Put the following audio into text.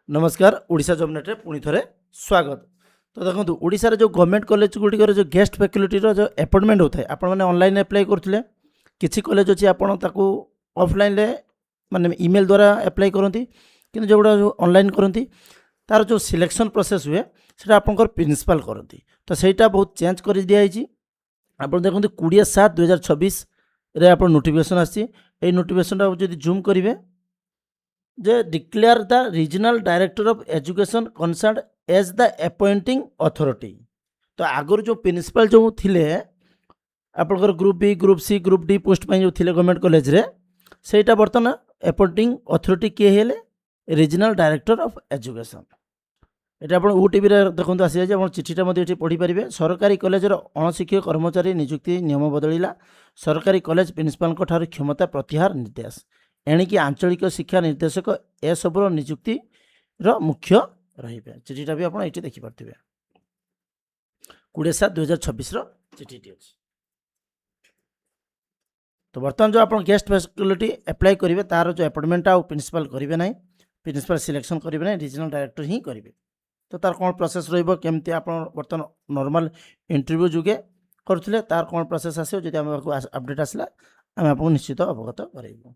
नमस्कार Odisha job net रे पुणी थे स्वागत। तो देखो ओडिशा रे जो गवर्नमेंट कॉलेज गुड़िकर जो गेस्ट फैकल्टी जो अपॉइंटमेंट होता है आपण मैंने ऑनलाइन अप्लाई करते किसी कॉलेज अच्छी आपड़ ऑफलाइन माने ईमेल द्वारा अप्लाई करती कि जो गुड़ा जो ऑनलाइन करती तार जो सिलेक्शन प्रोसेस हुए सेटा आपंकर प्रिंसिपल करती। तो सहीटा बहुत चेंज कर दिखाई आप देखते 20/7/2026 रे आप नोटिफिकेशन आसी नोटिफिकेशन जो जूम करेंगे जे declare the regional director of education concern as the appointing authority. तो आगुरी जो प्रिंसिपल जो थिले आपंकर group B group C group D post जो थिले गवर्नमेंट कॉलेज रे सेटा बर्तमान अपॉइंटिंग अथॉरिटी किए हेले रीजनल डायरेक्टर ऑफ एजुकेशन। এটা ଆପଣ ଓଟିଭିରେ ଦେଖନ୍ତୁ ଆସିଯାଇଛି। ଆପଣ ଚିଠିଟା ମଧ୍ୟ ଏଠି ପଢ଼ିପାରିବେ। ସରକାରୀ କଲେଜର ଅଣଶିକ୍ଷକ କର୍ମଚାରୀ ନିଯୁକ୍ତି ନିୟମ ବଦଳିଲା। ସରକାରୀ କଲେଜ ପ୍ରିନ୍ସିପାଲଙ୍କ ଠାରୁ କ୍ଷମତା ପ୍ରତ୍ୟାହାର ନିର୍ଦ୍ଦେଶ। ଏଣିକି ଆଞ୍ଚଳିକ ଶିକ୍ଷା ନିର୍ଦ୍ଦେଶକ ଏସବୁର ନିଯୁକ୍ତିର ମୁଖ୍ୟ ରହିବେ। ଚିଠିଟା ବି ଆପଣ ଏଠି ଦେଖିପାରୁଥିବେ। 20/7/2026 ଚିଠିଟି ଅଛି। तो बर्तमान जो आप गेस्ट फैकल्टी अप्लाई करेंगे तार जो अपॉइंटमेंट आउ प्रिंसिपल करेंगे ना, प्रिंसिपल सिलेक्शन करेंगे ना, रीजनल डायरेक्टर ही करेंगे। तो तार कौन प्रोसेस रमती आप बर्तमान नॉर्मल इंटरव्यू जुगे करुले तार कौन प्रोसेस आसो जब आम अपडेट आसला आम आपको निश्चित अवगत करेंगे।